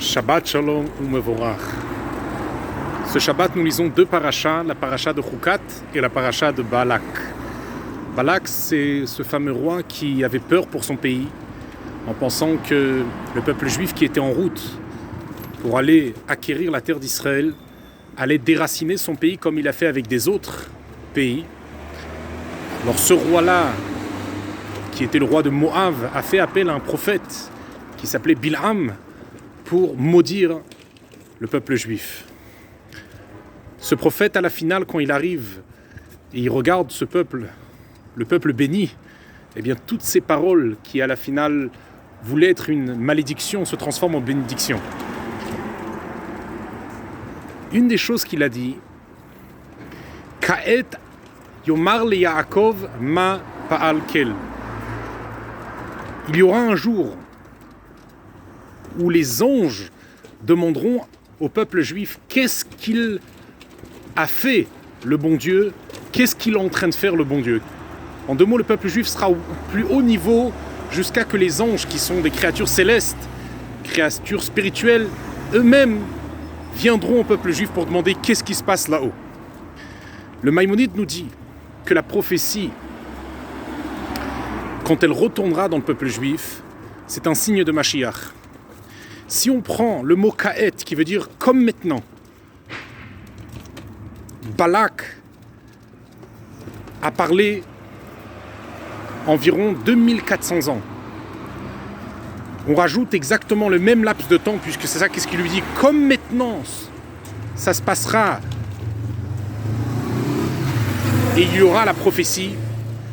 Shabbat Shalom Umevorach. Ce Shabbat, nous lisons deux parachas, la paracha de Chukat et la paracha de Balak. Balak, c'est ce fameux roi qui avait peur pour son pays, en pensant que le peuple juif qui était en route pour aller acquérir la terre d'Israël allait déraciner son pays comme il a fait avec des autres pays. Alors ce roi-là, qui était le roi de Moab, a fait appel à un prophète qui s'appelait Bilham pour maudire le peuple juif. Ce prophète, à la finale, quand il arrive et il regarde ce peuple, le peuple béni, eh bien toutes ces paroles qui, à la finale, voulaient être une malédiction se transforment en bénédiction. Une des choses qu'il a dit, Ka'et Yomar le Yaakov ma Pa'al Kel. Il y aura un jour où les anges demanderont au peuple juif qu'est-ce qu'il a fait le bon Dieu, qu'est-ce qu'il est en train de faire le bon Dieu. En deux mots, le peuple juif sera au plus haut niveau jusqu'à que les anges, qui sont des créatures célestes, créatures spirituelles, eux-mêmes viendront au peuple juif pour demander qu'est-ce qui se passe là-haut. Le Maïmonide nous dit que la prophétie, quand elle retournera dans le peuple juif, c'est un signe de Mashiach. Si on prend le mot Ka'et, qui veut dire comme maintenant, Balak a parlé environ 2400 ans. On rajoute exactement le même laps de temps, puisque c'est ça qu'est-ce qu'il lui dit, comme maintenant, ça se passera. Et il y aura la prophétie,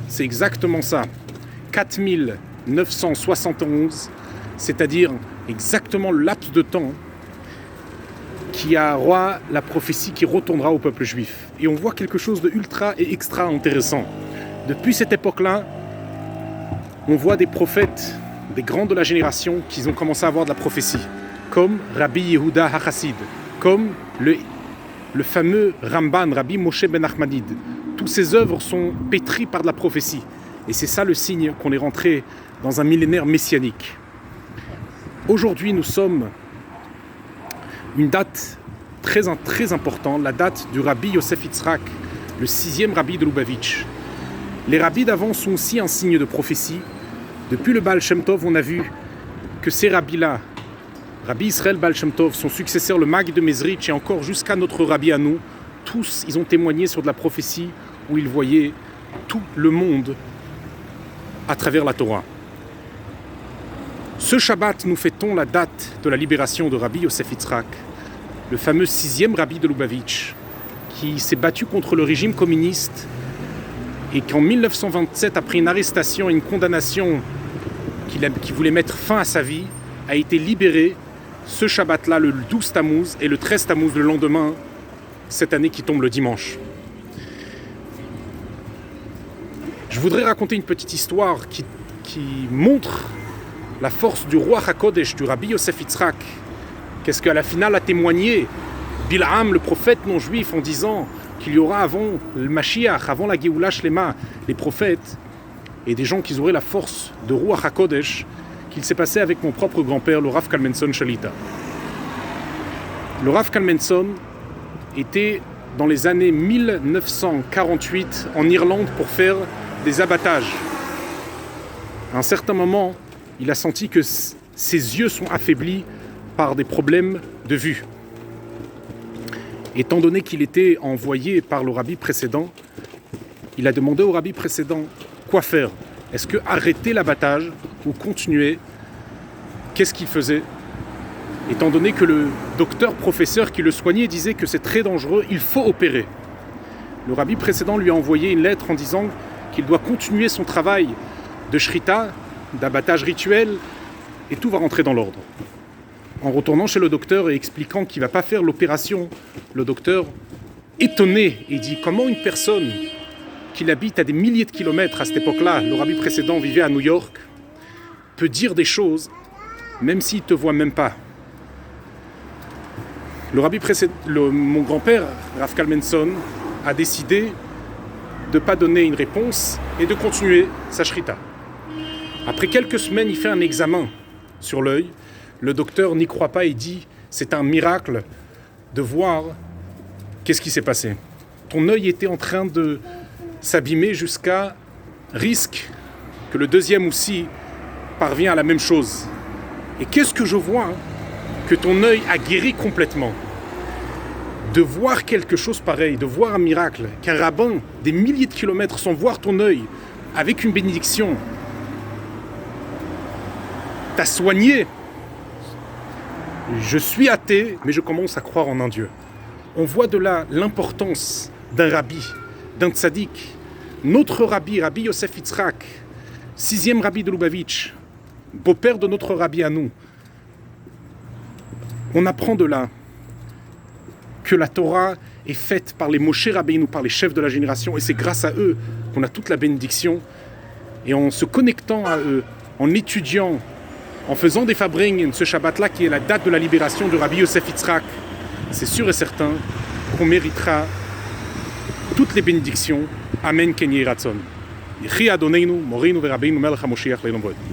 c'est exactement ça. 4971, c'est-à-dire exactement le laps de temps qui aura la prophétie qui retournera au peuple juif. Et on voit quelque chose de ultra et extra intéressant. Depuis cette époque-là, on voit des prophètes, des grands de la génération, qui ont commencé à avoir de la prophétie, comme Rabbi Yehuda HaChassid, comme le fameux Ramban, Rabbi Moshe ben Nachmanide. Toutes ces œuvres sont pétries par de la prophétie. Et c'est ça le signe qu'on est rentré dans un millénaire messianique. Aujourd'hui, nous sommes une date très importante, la date du Rabbi Yosef Yitzhak, le 6e Rabbi de Lubavitch. Les rabbis d'avant sont aussi un signe de prophétie. Depuis le Baal Shem Tov, on a vu que ces rabbis-là, Rabbi Israël Baal Shem Tov, son successeur, le Mag de Mezrich, et encore jusqu'à notre rabbi à nous, tous, ils ont témoigné sur de la prophétie où ils voyaient tout le monde à travers la Torah. Ce Shabbat, nous fêtons la date de la libération de Rabbi Yosef Yitzhak, le fameux 6e Rabbi de Lubavitch, qui s'est battu contre le régime communiste et qu'en 1927, après une arrestation et une condamnation qui voulait mettre fin à sa vie, a été libéré ce Shabbat-là, le 12 Tammuz, et le 13 Tammuz, le lendemain, cette année qui tombe le dimanche. Je voudrais raconter une petite histoire qui montre la force du roi HaKodesh, du Rabbi Yosef Yitzhak. Qu'est-ce qu'à la finale a témoigné Bilham, le prophète non-juif, en disant qu'il y aura avant le Mashiach, avant la Géoula Shlema, les prophètes et des gens qui auraient la force de roi HaKodesh, qu'il s'est passé avec mon propre grand-père, le Rav Kalmenson Shalita. Le Rav Kalmenson était dans les années 1948 en Irlande pour faire des abattages. À un certain moment, il a senti que ses yeux sont affaiblis par des problèmes de vue. Étant donné qu'il était envoyé par le rabbi précédent, il a demandé au rabbi précédent quoi faire. Est-ce que arrêter l'abattage ou continuer? Qu'est-ce qu'il faisait? Étant donné que le docteur-professeur qui le soignait disait que c'est très dangereux, il faut opérer. Le rabbi précédent lui a envoyé une lettre en disant qu'il doit continuer son travail de shrita, d'abattage rituel, et tout va rentrer dans l'ordre. En retournant chez le docteur et expliquant qu'il ne va pas faire l'opération, le docteur, étonné, et dit comment une personne qui habite à des milliers de kilomètres à cette époque-là, le rabbi précédent vivait à New York, peut dire des choses même s'il ne te voit même pas. Le rabbi précédent, mon grand-père, Rav Kalmenson, a décidé de ne pas donner une réponse et de continuer sa shrita. Après quelques semaines, il fait un examen sur l'œil. Le docteur n'y croit pas et dit « c'est un miracle de voir qu'est-ce qui s'est passé. Ton œil était en train de s'abîmer jusqu'à risque que le deuxième aussi parvient à la même chose. Et qu'est-ce que je vois que ton œil a guéri complètement. De voir quelque chose pareil, de voir un miracle, qu'un rabbin des milliers de kilomètres sans voir ton œil, avec une bénédiction, t'a soigné. Je suis athée, mais je commence à croire en un Dieu. On voit de là l'importance d'un rabbi, d'un tzaddik. Notre rabbi, Rabbi Yosef Yitzhak, 6e rabbi de Lubavitch, beau-père de notre rabbi à nous. On apprend de là que la Torah est faite par les Moshe Rabbeinu, par les chefs de la génération, et c'est grâce à eux qu'on a toute la bénédiction. Et en se connectant à eux, en étudiant, en faisant des fabring, ce Shabbat-là qui est la date de la libération de Rabbi Yosef Yitzhak, c'est sûr et certain qu'on méritera toutes les bénédictions. Amen, Ken Yeh Ratzon. Yehi Adoneinu, Morinu veRabbeinu Melech HaMoshiach Le'olam Vaed.